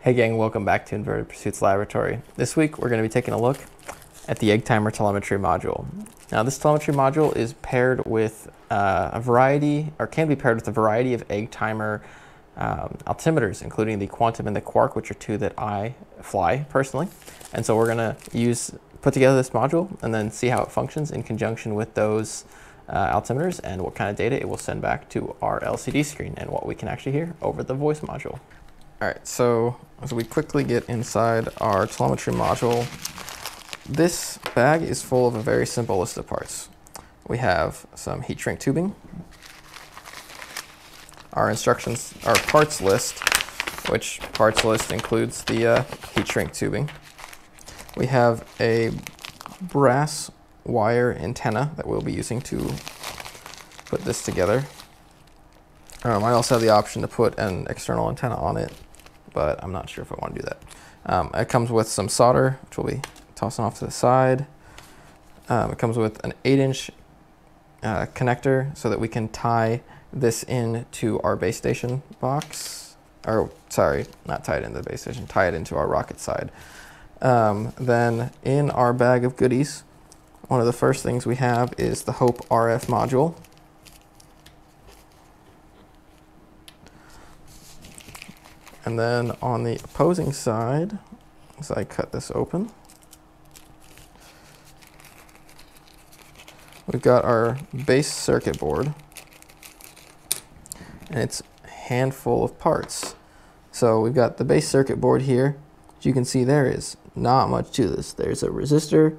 Hey gang, welcome back to Inverted Pursuits Laboratory. This week we're going to be taking a look at the EggTimer Telemetry module. Now this telemetry module is paired with a variety, or can be paired with a variety of EggTimer altimeters, including the Quantum and the Quark, which are two that I fly personally. And so we're going to put together this module and then see how it functions in conjunction with those altimeters and what kind of data it will send back to our LCD screen and what we can actually hear over the voice module. All right, so as we quickly get inside our telemetry module, this bag is full of a very simple list of parts. We have some heat shrink tubing, our instructions, our parts list, which parts list includes the heat shrink tubing. We have a brass wire antenna that we'll be using to put this together. I also have the option to put an external antenna on it, but I'm not sure if I want to do that. It comes with some solder, which we'll be tossing off to the side. It comes with an 8-inch connector so that we can tie this into our base station box. Or, sorry, not tie it into the base station, tie it into our rocket side. Then in our bag of goodies, one of the first things we have is the Hope RF module. And then on the opposing side, as I cut this open, we've got our base circuit board, and it's a handful of parts. So we've got the base circuit board here. As you can see, there is not much to this. There's a resistor,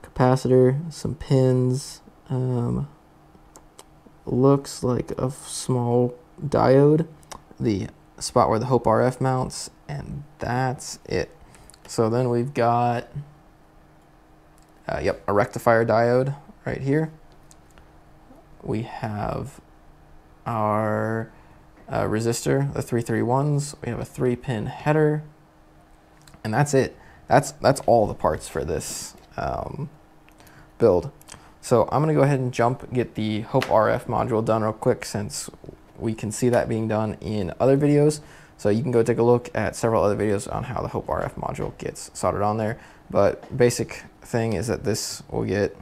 capacitor, some pins, looks like a small diode, the spot where the Hope RF mounts, and that's it. So then we've got, a rectifier diode right here. We have our resistor, the 331s. We have a 3-pin header, and that's it. That's all the parts for this build. So I'm gonna go ahead and get the Hope RF module done real quick, since we can see that being done in other videos. So you can go take a look at several other videos on how the Hope RF module gets soldered on there. But basic thing is that this will get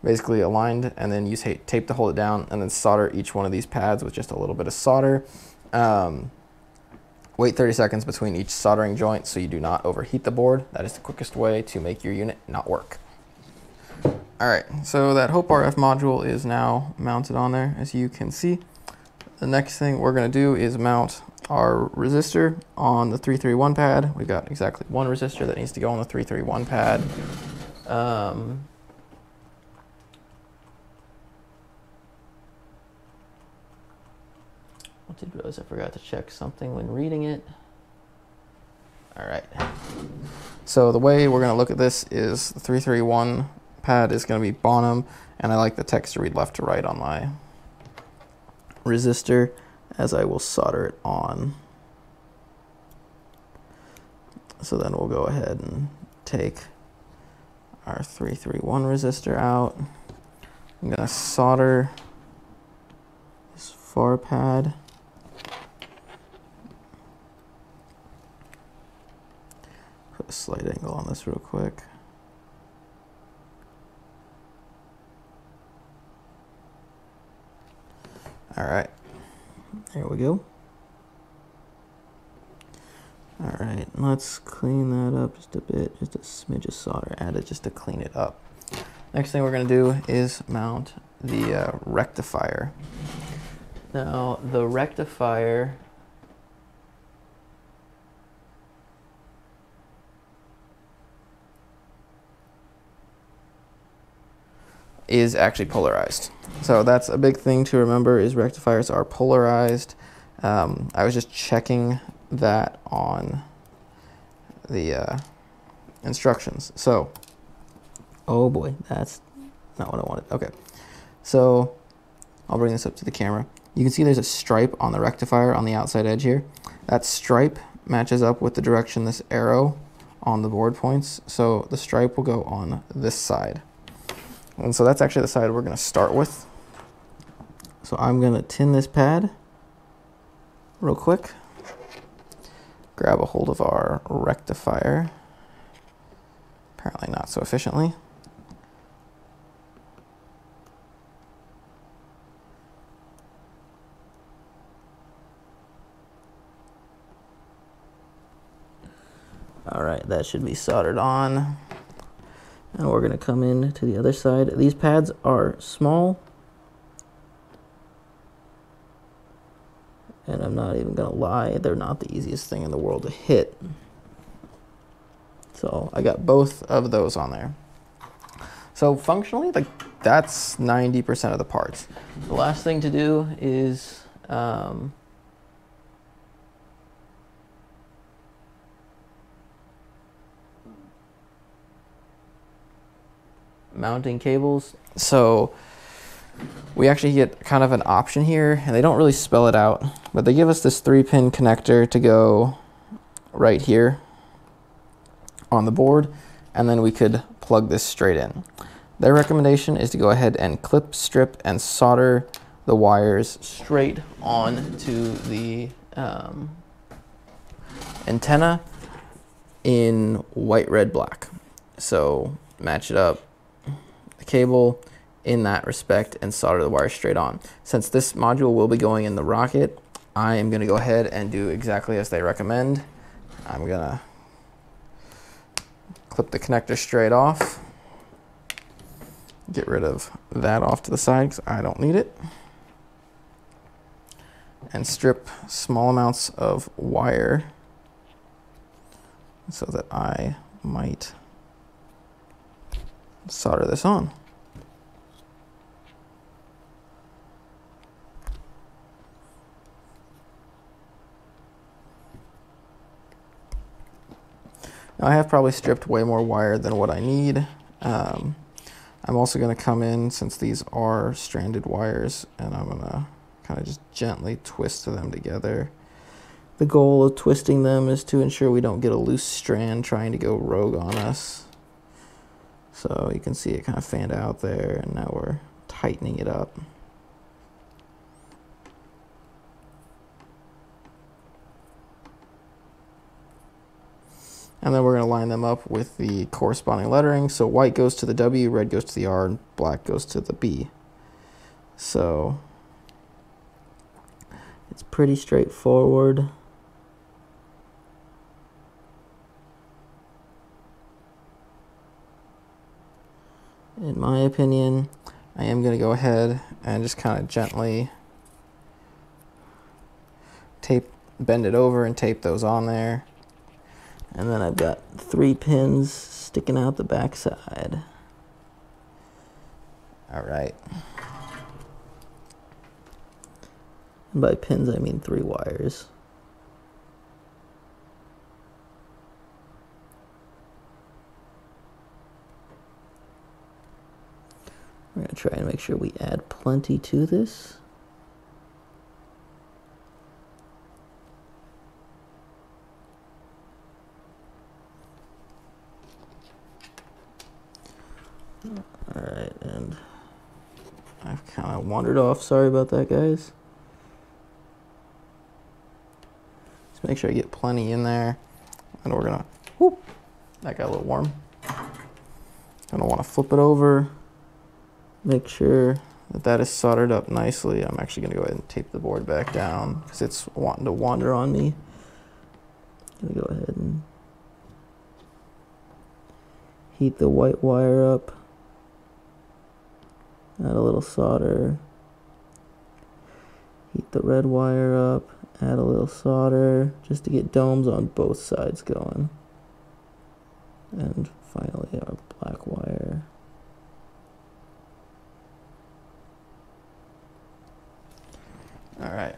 basically aligned, and then use tape to hold it down, and then solder each one of these pads with just a little bit of solder. Wait 30 seconds between each soldering joint so you do not overheat the board. That is the quickest way to make your unit not work. All right, so that Hope RF module is now mounted on there, as you can see. The next thing we're gonna do is mount our resistor on the 331 pad. We've got exactly one resistor that needs to go on the 331 pad. I did realize I forgot to check something when reading it. All right. So the way we're gonna look at this is the 331 pad is gonna be bottom, and I like the text to read left to right on my resistor, as I will solder it on. So then we'll go ahead and take our 331 resistor out. I'm gonna solder this far pad. Put a slight angle on this real quick. All right, there we go. All right, let's clean that up just a bit, just a smidge of solder added just to clean it up. Next thing we're gonna do is mount the rectifier. Now, the rectifier is actually polarized. So that's a big thing to remember, is rectifiers are polarized. I was just checking that on the instructions. So, oh boy, that's not what I wanted. Okay, so I'll bring this up to the camera. You can see there's a stripe on the rectifier on the outside edge here. That stripe matches up with the direction this arrow on the board points. So the stripe will go on this side. And so that's actually the side we're gonna start with. So I'm gonna tin this pad real quick. grab a hold of our rectifier. Apparently not so efficiently. All right, that should be soldered on. And we're gonna come in to the other side. These pads are small. And I'm not even gonna lie, they're not the easiest thing in the world to hit. So I got both of those on there. So functionally, like, that's 90% of the parts. The last thing to do is mounting cables. So we actually get kind of an option here, and they don't really spell it out, but they give us this 3-pin connector to go right here on the board, and then we could plug this straight in. Their recommendation is to go ahead and clip, strip, and solder the wires straight onto the antenna in white, red, black. So match it up, the cable in that respect, and solder the wire straight on. Since this module will be going in the rocket, I am going to go ahead and do exactly as they recommend. I'm going to clip the connector straight off, get rid of that off to the side because I don't need it, and strip small amounts of wire so that I might solder this on. Now I have probably stripped way more wire than what I need. I'm also going to come in, since these are stranded wires, and I'm going to kind of just gently twist them together. The goal of twisting them is to ensure we don't get a loose strand trying to go rogue on us. So you can see it kind of fanned out there, and now we're tightening it up. And then we're going to line them up with the corresponding lettering. So white goes to the W, red goes to the R, and black goes to the B. So it's pretty straightforward. In my opinion, I am going to go ahead and just kind of gently bend it over and tape those on there. And then I've got 3 pins sticking out the back side. All right. And by pins, I mean 3 wires. We're going to try and make sure we add plenty to this. All right, and I've kind of wandered off. Sorry about that, guys. Just make sure I get plenty in there. And we're gonna, whoop, that got a little warm. Gonna want to flip it over. Make sure that that is soldered up nicely. I'm actually gonna go ahead and tape the board back down because it's wanting to wander on me. Gonna go ahead and heat the white wire up. Add a little solder. Heat the red wire up. Add a little solder just to get domes on both sides going. And finally our black wire. All right.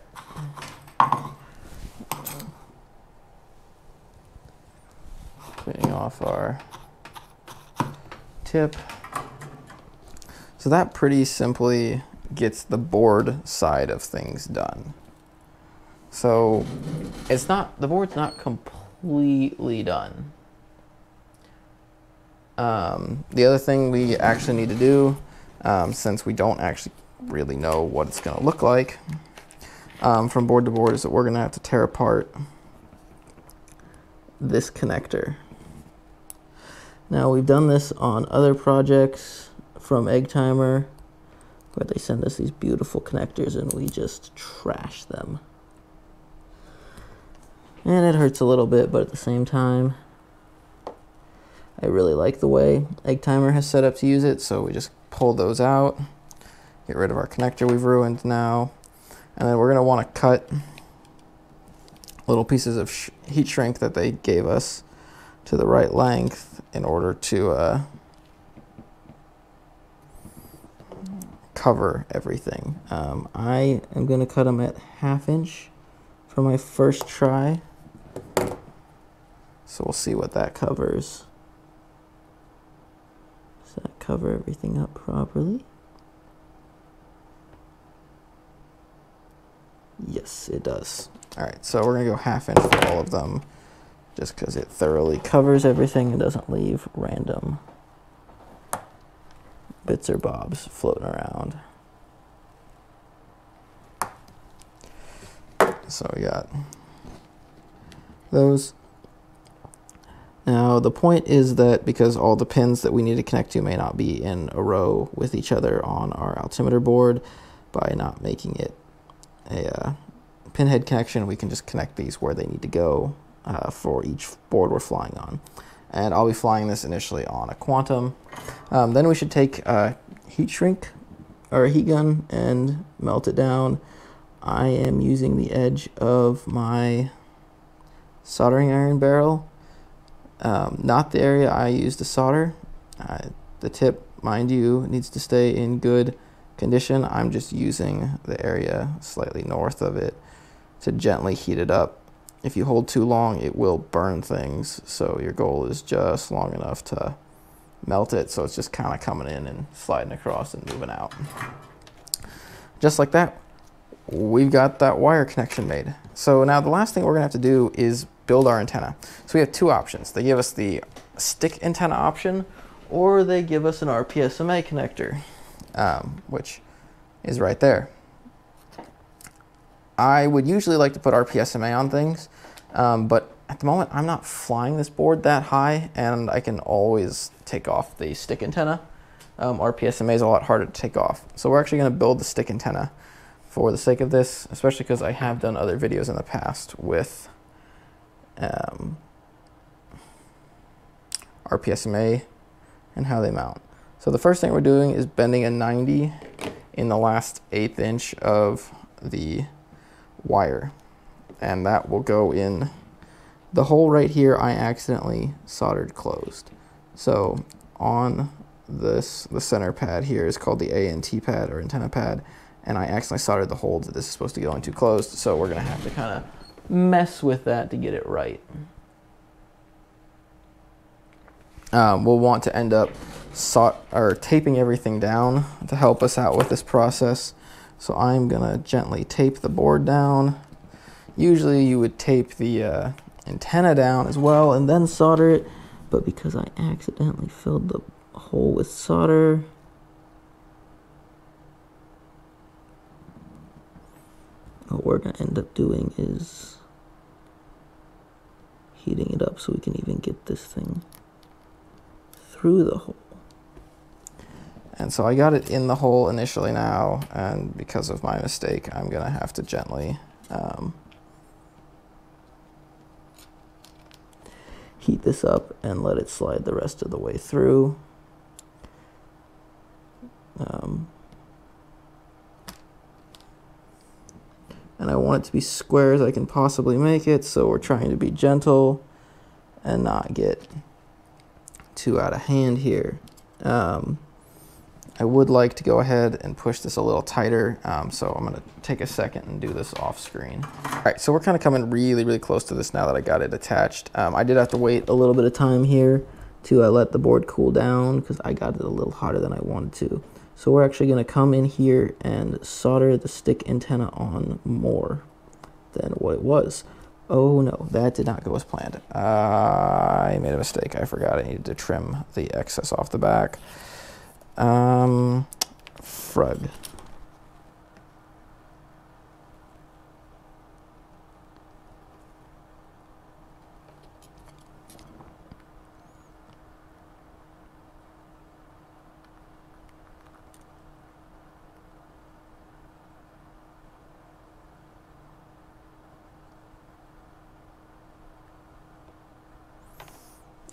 Cleaning off our tip. So that pretty simply gets the board side of things done. So it's not, the board's not completely done. The other thing we actually need to do, since we don't actually really know what it's going to look like from board to board, is that we're going to have to tear apart this connector. Now we've done this on other projects from EggTimer, where they send us these beautiful connectors and we just trash them. And it hurts a little bit, but at the same time, I really like the way EggTimer has set up to use it, so we just pull those out, get rid of our connector we've ruined now, and then we're going to want to cut little pieces of heat shrink that they gave us to the right length in order to cover everything. I am going to cut them at 1/2 inch for my first try, so we'll see what that covers. Does that cover everything up properly? Yes, it does. All right, so we're gonna go 1/2 inch for all of them, just because it thoroughly covers everything and doesn't leave random bits or bobs floating around. So we got those. Now the point is that because all the pins that we need to connect to may not be in a row with each other on our altimeter board, by not making it a pinhead connection, we can just connect these where they need to go for each board we're flying on. And I'll be flying this initially on a Quantum. Then we should take a heat shrink or a heat gun and melt it down. I am using the edge of my soldering iron barrel, not the area I use to solder. The tip, mind you, needs to stay in good condition. I'm just using the area slightly north of it to gently heat it up. If you hold too long, it will burn things, so your goal is just long enough to melt it so it's just kind of coming in and sliding across and moving out. Just like that, we've got that wire connection made. So now the last thing we're gonna have to do is build our antenna. So we have two options. They give us the stick antenna option, or they give us an RPSMA connector, which is right there. I would usually like to put RPSMA on things, but at the moment I'm not flying this board that high, and I can always take off the stick antenna. RPSMA is a lot harder to take off. So we're actually going to build the stick antenna for the sake of this, especially because I have done other videos in the past with RPSMA and how they mount. So the first thing we're doing is bending a 90 in the last 1/8 inch of the wire, and that will go in the hole right here. I accidentally soldered closed. So on this, the center pad here is called the ANT pad or antenna pad, and I accidentally soldered the hole that this is supposed to go into closed, so we're gonna have to kind of mess with that to get it right. We'll want to end up taping everything down to help us out with this process. So I'm gonna gently tape the board down. Usually you would tape the antenna down as well and then solder it, but because I accidentally filled the hole with solder, what we're gonna end up doing is heating it up so we can even get this thing through the hole. And so I got it in the hole initially now, and because of my mistake, I'm gonna have to gently heat this up and let it slide the rest of the way through. And I want it to be square as I can possibly make it, so we're trying to be gentle and not get too out of hand here. I would like to go ahead and push this a little tighter, so I'm gonna take a second and do this off screen. All right, so we're kind of coming really, really close to this now that I got it attached. I did have to wait a little bit of time here to let the board cool down because I got it a little hotter than I wanted to. So we're actually gonna come in here and solder the stick antenna on more than what it was. Oh no, that did not go as planned. I made a mistake. I forgot I needed to trim the excess off the back. Frug.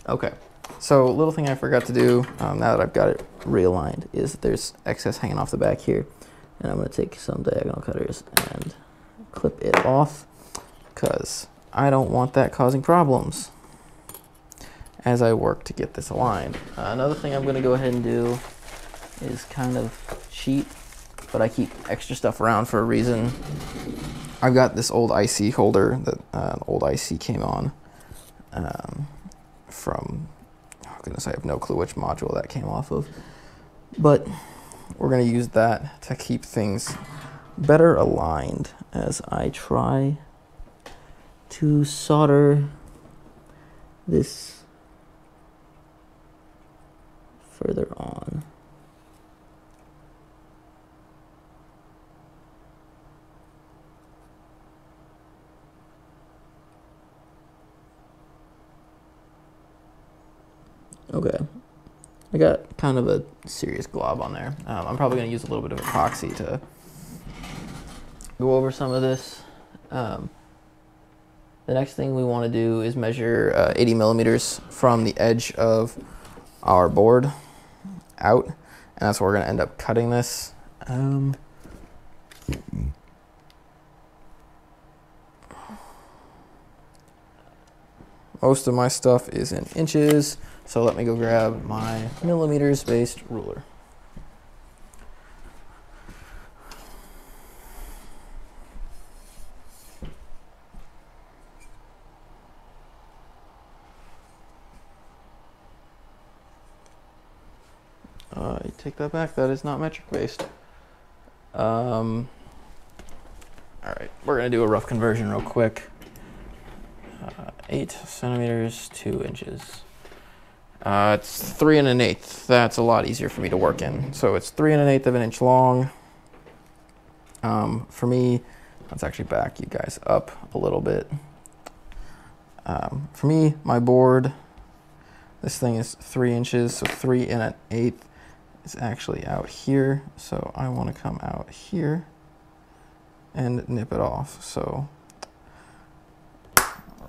Okay, so little thing I forgot to do, now that I've got it realigned, is there's excess hanging off the back here. And I'm going to take some diagonal cutters and clip it off, because I don't want that causing problems as I work to get this aligned. Another thing I'm going to go ahead and do is kind of cheat, but I keep extra stuff around for a reason. I've got this old IC holder that an old IC came on from, oh goodness, I have no clue which module that came off of. But we're going to use that to keep things better aligned as I try to solder this further on. Okay, I got kind of a serious glob on there. I'm probably going to use a little bit of epoxy to go over some of this. The next thing we want to do is measure 80 millimeters from the edge of our board out, and that's where we're going to end up cutting this. Most of my stuff is in inches, so let me go grab my millimeters based ruler. I take that back, that is not metric based. All right, we're gonna do a rough conversion real quick. 8 centimeters, 2 inches. It's 3 1/8. That's a lot easier for me to work in. So it's 3 1/8 of an inch long. For me, let's actually back you guys up a little bit. For me, my board, this thing is 3 inches, so 3 1/8 is actually out here. So I want to come out here and nip it off. So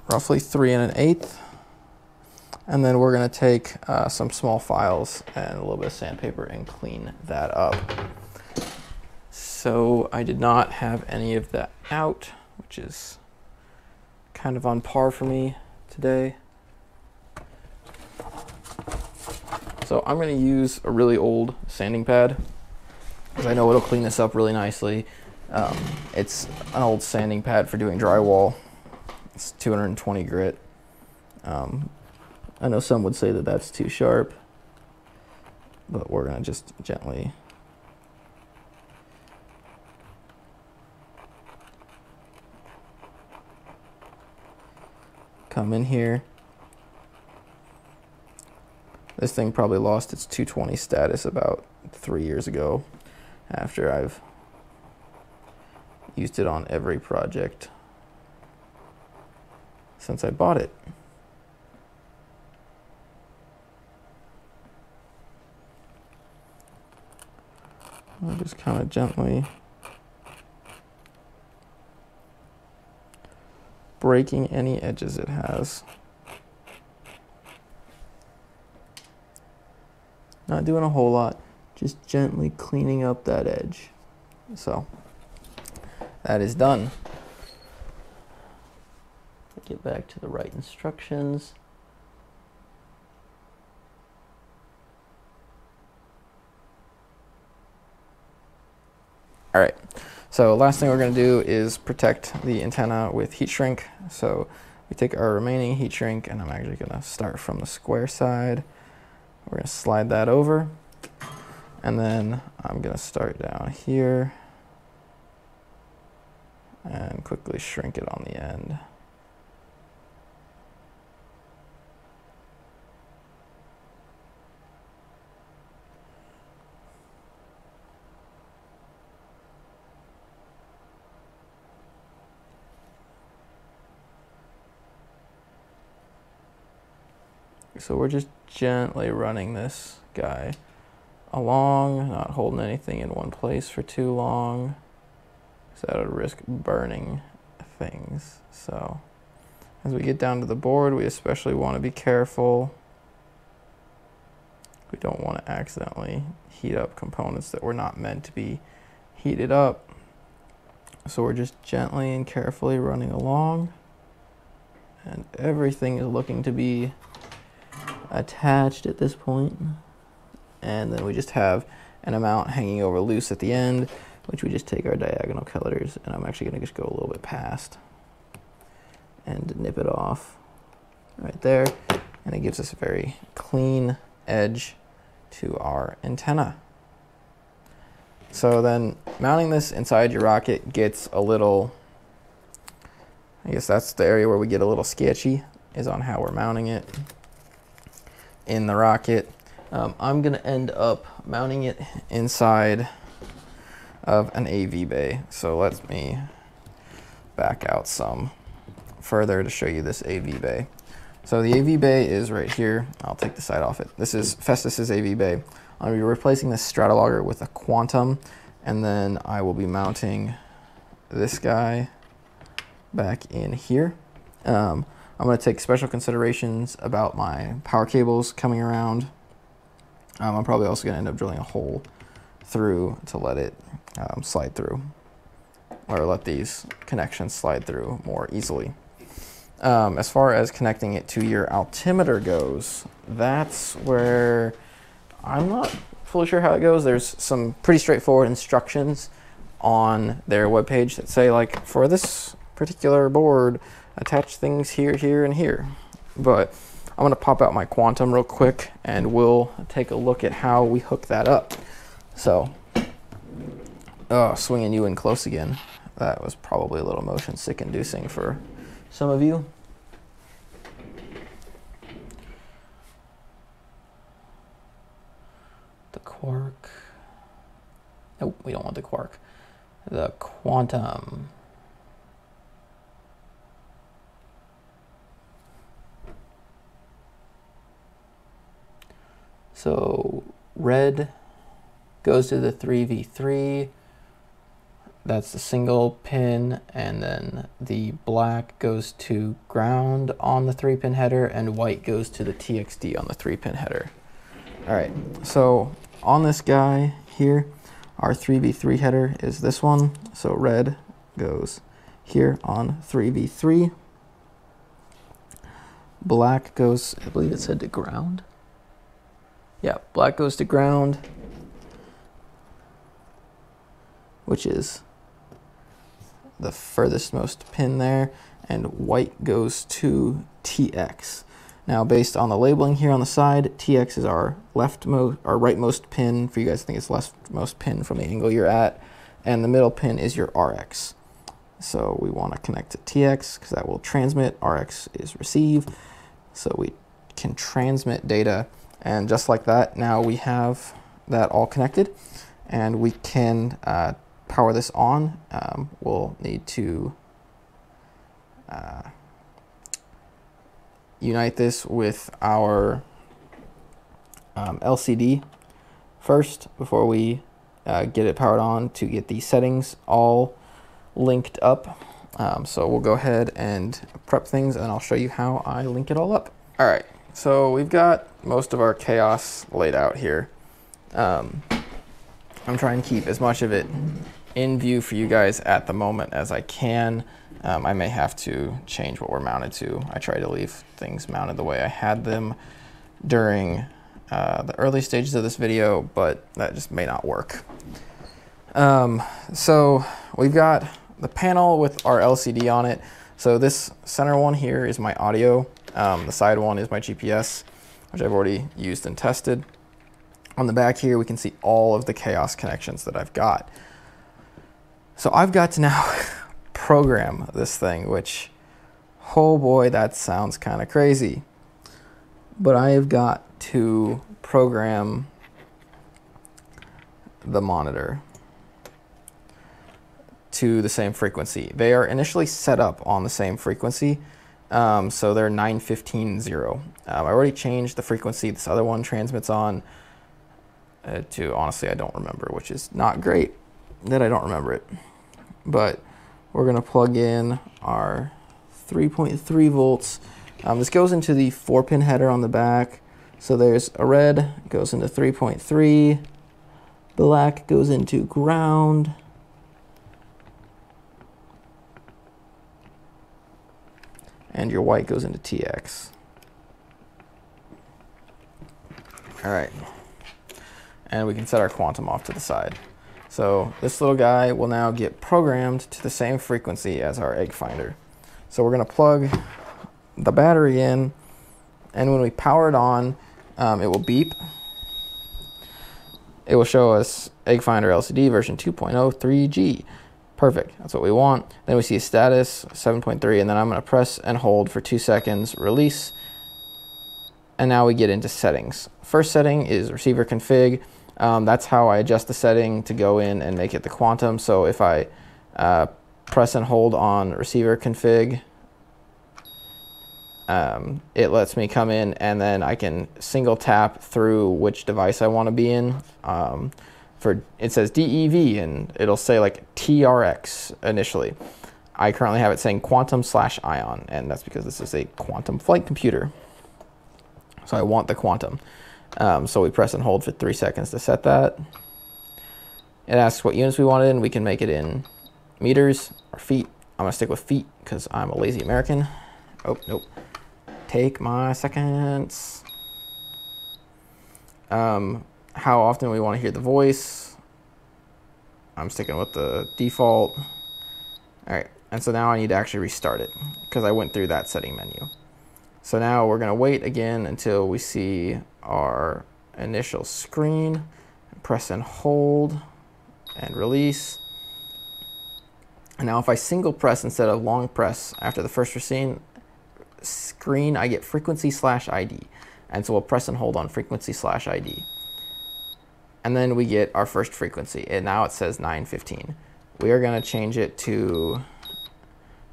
roughly 3 1/8. And then we're going to take some small files and a little bit of sandpaper and clean that up. So I did not have any of that out, which is kind of on par for me today. So I'm going to use a really old sanding pad, because I know it'll clean this up really nicely. It's an old sanding pad for doing drywall. It's 220 grit. I know some would say that that's too sharp, but we're going to just gently come in here. This thing probably lost its 220 status about 3 years ago, after I've used it on every project since I bought it. I'll just kind of gently breaking any edges it has. Not doing a whole lot, just gently cleaning up that edge. So that is done. Get back to the right instructions. All right, so last thing we're going to do is protect the antenna with heat shrink. So we take our remaining heat shrink, and I'm actually going to start from the square side. We're going to slide that over, and then I'm going to start down here and quickly shrink it on the end. So we're just gently running this guy along, not holding anything in one place for too long, because that would risk burning things. So as we get down to the board, we especially want to be careful We don't want to accidentally heat up components that were not meant to be heated up. So we're just gently and carefully running along, and everything is looking to be attached at this point. And then we just have an amount hanging over loose at the end, which we just take our diagonal colors, and I'm actually going to just go a little bit past and nip it off right there, and it gives us a very clean edge to our antenna. So then mounting this inside your rocket gets a little, I guess that's the area where we get a little sketchy, is on how we're mounting it in the rocket. I'm going to end up mounting it inside of an AV bay. So let me back out some further to show you this AV bay. So the AV bay is right here. I'll take the side off it. This is Festus's AV bay. I'm going to be replacing this Stratologger with a Quantum, and then I will be mounting this guy back in here. I'm going to take special considerations about my power cables coming around. I'm probably also going to end up drilling a hole through to let it slide through, or let these connections slide through more easily. As far as connecting it to your altimeter goes, that's where I'm not fully sure how it goes. There's some pretty straightforward instructions on their webpage that say, like, for this particular board, attach things here, here, and here. But I'm going to pop out my Quantum real quick, and we'll take a look at how we hook that up. So, swinging you in close again. That was probably a little motion sick inducing for some of you. The quark. Nope, we don't want the quark. The Quantum. So red goes to the 3v3. That's the single pin, and then the black goes to ground on the 3-pin header, and white goes to the TXD on the 3-pin header. All right, so on this guy here, our 3v3 header is this one. So red goes here on 3v3. Black goes, I believe it said to ground. Yeah, black goes to ground, which is the furthest most pin there, and white goes to TX. Now, based on the labeling here on the side, TX is our rightmost pin. For you guys, I think it's leftmost pin from the angle you're at, and the middle pin is your RX. So we want to connect to TX because that will transmit. RX is receive, so we can transmit data. And just like that, now we have that all connected, and we can power this on. We'll need to unite this with our LCD first before we get it powered on, to get the settings all linked up. So we'll go ahead and prep things, and I'll show you how I link it all up. All right. So we've got most of our chaos laid out here. I'm trying to keep as much of it in view for you guys at the moment as I can. I may have to change what we're mounted to. I try to leave things mounted the way I had them during the early stages of this video, but that just may not work. So we've got the panel with our LCD on it. So this center one here is my audio. The side one is my GPS, which I've already used and tested. On the back here, we can see all of the chaos connections that I've got. So I've got to now program this thing, which, oh boy, that sounds kind of crazy. But I have got to program the monitor to the same frequency. They are initially set up on the same frequency. So they're 915.0. I already changed the frequency this other one transmits on to, honestly, I don't remember, which is not great that I don't remember it. But we're going to plug in our 3.3 volts. This goes into the 4-pin header on the back. So there's a red goes into 3.3, black goes into ground, and your white goes into TX. All right, and we can set our quantum off to the side. So this little guy will now get programmed to the same frequency as our egg finder. So we're gonna plug the battery in, and when we power it on, it will beep. It will show us egg finder LCD version 2.03G. Perfect, that's what we want. Then we see a status, 7.3, and then I'm gonna press and hold for 2 seconds, release, and now we get into settings. First setting is receiver config. That's how I adjust the setting to go in and make it the quantum. So if I press and hold on receiver config, it lets me come in, and then I can single tap through which device I want to be in. It says DEV, and it'll say like TRX initially. I currently have it saying quantum/ion, and that's because this is a quantum flight computer. So I want the quantum. So we press and hold for 3 seconds to set that. It asks what units we want it in. We can make it in meters or feet. I'm gonna stick with feet because I'm a lazy American. Oh, nope. Take my seconds. How often we want to hear the voice. I'm sticking with the default. All right, and so now I need to actually restart it because I went through that setting menu. So now we're gonna wait again until we see our initial screen. Press and hold and release. And now if I single press instead of long press after the first screen, I get frequency/ID. And so we'll press and hold on frequency/ID. And then we get our first frequency, and now it says 915. We are gonna change it to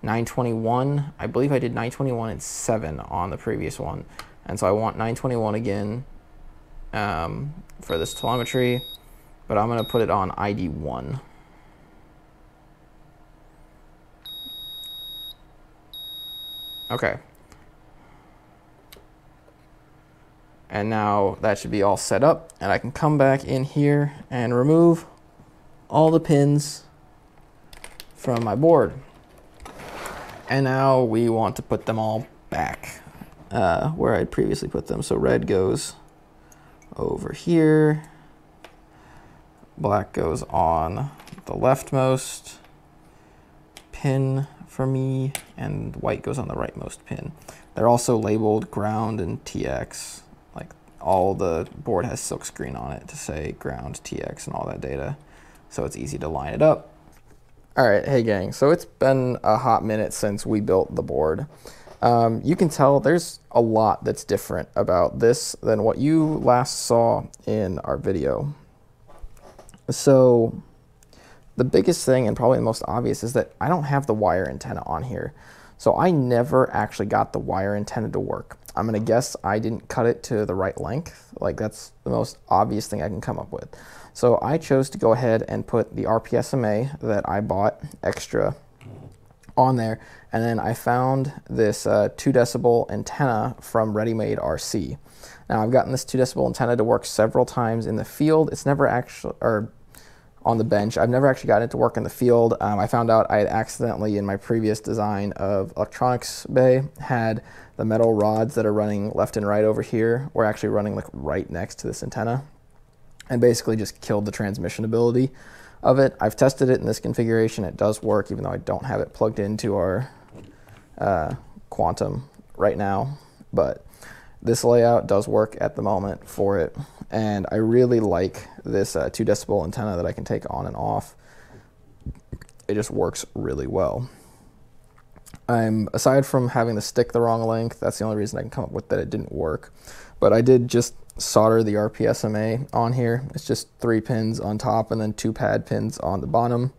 921. I believe I did 921 and 7 on the previous one. And so I want 921 again for this telemetry, but I'm gonna put it on ID 1. Okay. And now that should be all set up, and I can come back in here and remove all the pins from my board. And now we want to put them all back where I previously put them. So red goes over here, black goes on the leftmost pin for me, and white goes on the rightmost pin. They're also labeled ground and TX. Like all the board has silkscreen on it to say ground, TX, and all that data. So it's easy to line it up. All right, hey gang, so it's been a hot minute since we built the board. You can tell there's a lot that's different about this than what you last saw in our video. So the biggest thing, and probably the most obvious, is that I don't have the wire antenna on here. So I never actually got the wire antenna to work. I'm gonna guess I didn't cut it to the right length. Like that's the most obvious thing I can come up with. So I chose to go ahead and put the RPSMA that I bought extra on there. And then I found this 2 decibel antenna from Ready Made RC. Now I've gotten this 2 decibel antenna to work several times in the field. It's never actually, or on the bench. I've never actually gotten it to work in the field. I found out I had accidentally, in my previous design of electronics bay, had the metal rods that are running left and right over here were actually running like right next to this antenna, and basically just killed the transmission ability of it. I've tested it in this configuration. It does work, even though I don't have it plugged into our quantum right now, but this layout does work at the moment for it. And I really like this 2 decibel antenna that I can take on and off. It just works really well. Aside from having the stick the wrong length, that's the only reason I can come up with that it didn't work. But I did just solder the RPSMA on here. It's just 3 pins on top and then 2 pad pins on the bottom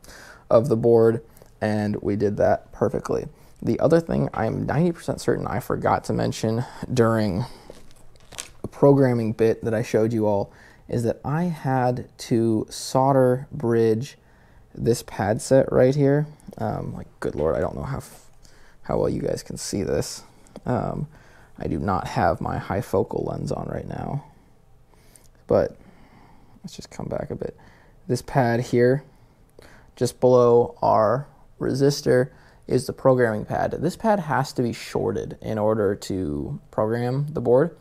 of the board, and we did that perfectly. The other thing I'm 90% certain I forgot to mention during a programming bit that I showed you all is that I had to solder bridge this pad set right here. Like, good Lord, I don't know how well you guys can see this. I do not have my high focal lens on right now, but let's just come back a bit. This pad here, just below our resistor, is the programming pad. This pad has to be shorted in order to program the board,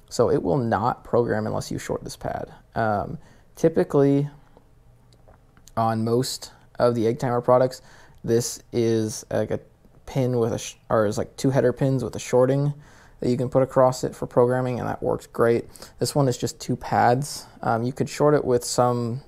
so it will not program unless you short this pad. Typically, on most of the EggTimer products, this is like a pin with or is like 2 header pins with a shorting that you can put across it for programming, and that works great. This one is just 2 pads. You could short it with some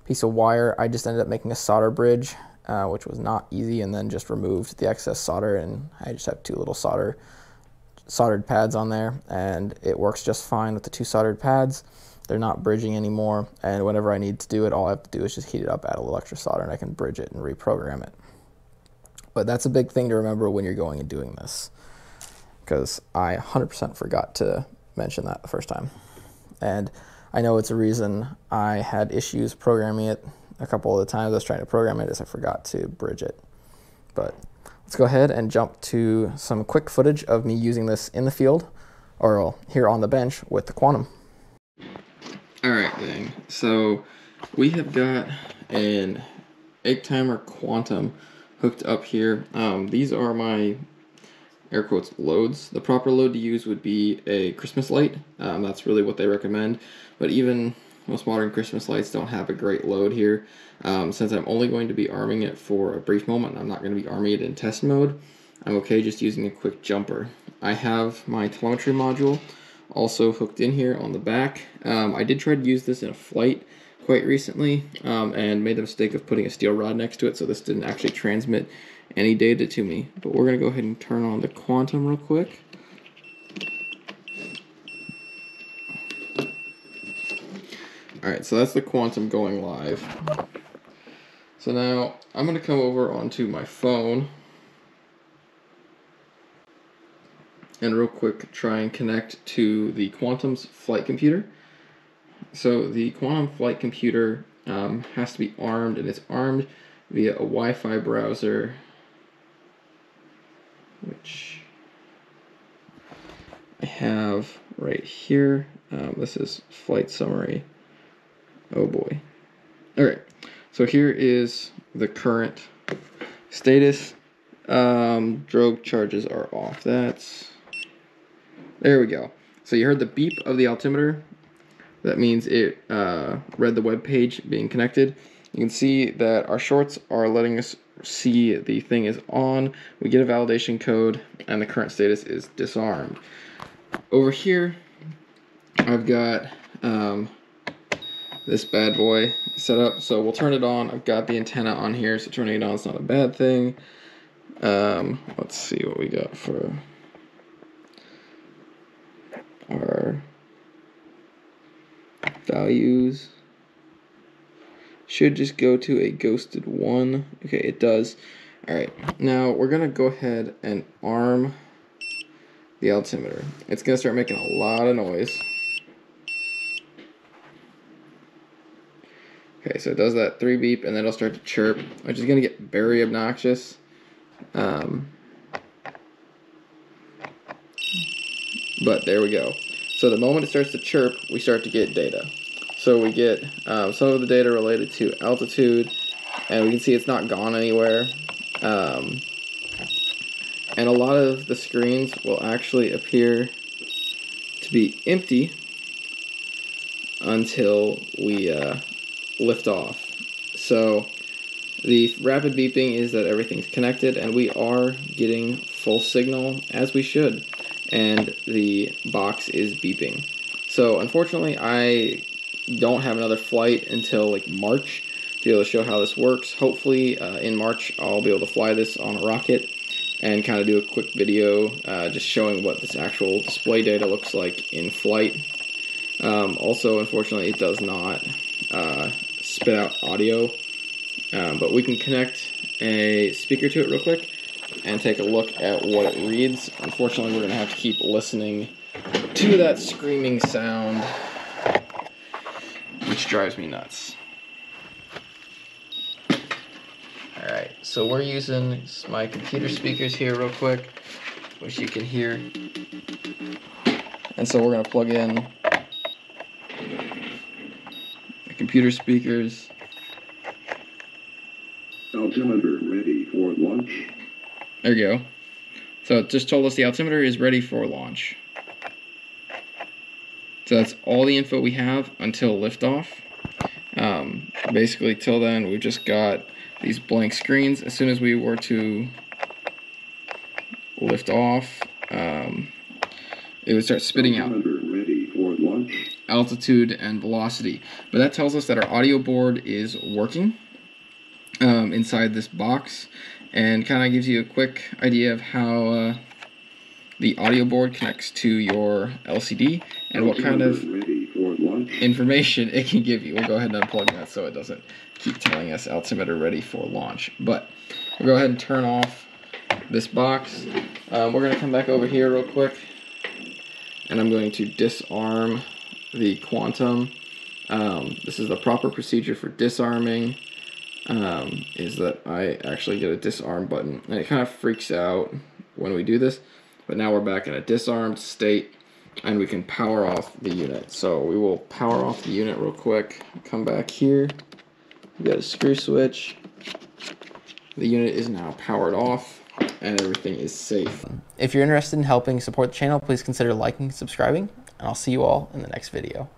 piece of wire. I just ended up making a solder bridge, which was not easy, and then just removed the excess solder, and I just have 2 little soldered pads on there, and it works just fine with the 2 soldered pads. They're not bridging anymore, and whenever I need to do it, all I have to do is just heat it up, add a little extra solder, and I can bridge it and reprogram it. But that's a big thing to remember when you're going and doing this, because I 100% forgot to mention that the first time. And I know it's a reason I had issues programming it a couple of the times I was trying to program it, is I forgot to bridge it. But let's go ahead and jump to some quick footage of me using this in the field, or here on the bench with the Quantum. Alright then, so we have got an EggTimer Quantum hooked up here. These are my air quotes loads. The proper load to use would be a Christmas light. That's really what they recommend, but even most modern Christmas lights don't have a great load here. Since I'm only going to be arming it for a brief moment, I'm not going to be arming it in test mode, I'm okay just using a quick jumper. I have my telemetry module also hooked in here on the back. I did try to use this in a flight quite recently, and made the mistake of putting a steel rod next to it, so this didn't actually transmit any data to me. But we're going to go ahead and turn on the Quantum real quick. Alright, so that's the Quantum going live. So now I'm going to come over onto my phone and real quick try and connect to the Quantum's flight computer. So the Quantum flight computer has to be armed, and it's armed via a Wi-Fi browser, which I have right here. This is flight summary. Oh boy. Alright, so here is the current status. Drogue charges are off. There we go. So you heard the beep of the altimeter. That means it read the web page being connected. You can see that our shorts are letting us see the thing is on. We get a validation code, and the current status is disarmed. Over here, I've got this bad boy set up, so we'll turn it on. I've got the antenna on here, so turning it on is not a bad thing. Let's see what we got for our values. Should just go to a ghosted 1. Okay, it does. Alright, now we're going to go ahead and arm the altimeter. It's going to start making a lot of noise. Okay, so it does that 3 beep, and then it'll start to chirp, which is going to get very obnoxious. But there we go. So the moment it starts to chirp, we start to get data. So we get some of the data related to altitude, and we can see it's not gone anywhere. And a lot of the screens will actually appear to be empty until we lift off. So the rapid beeping is that everything's connected, and we are getting full signal as we should, and the box is beeping. So unfortunately, I don't have another flight until like March to be able to show how this works. Hopefully in March I'll be able to fly this on a rocket and kind of do a quick video just showing what this actual display data looks like in flight. Also, unfortunately, it does not spit out audio, but we can connect a speaker to it real quick and take a look at what it reads. Unfortunately, we're going to have to keep listening to that screaming sound, which drives me nuts. Alright, so we're using my computer speakers here real quick, which you can hear. And so we're going to plug in the computer speakers. Altimeter ready for launch. There you go. So it just told us the altimeter is ready for launch. So that's all the info we have until liftoff. Basically, till then, we've just got these blank screens. As soon as we were to lift off, it would start spitting out altitude and velocity. But that tells us that our audio board is working inside this box, and kind of gives you a quick idea of how the audio board connects to your LCD and what kind of information it can give you. We'll go ahead and unplug that so it doesn't keep telling us altimeter ready for launch. But we'll go ahead and turn off this box. We're going to come back over here real quick, and I'm going to disarm the Quantum. This is the proper procedure for disarming, is that I actually get a disarm button, and it kind of freaks out when we do this, but now we're back in a disarmed state and we can power off the unit. So we will power off the unit real quick, come back here, we got a screw switch, the unit is now powered off and everything is safe. If you're interested in helping support the channel, please consider liking and subscribing, and I'll see you all in the next video.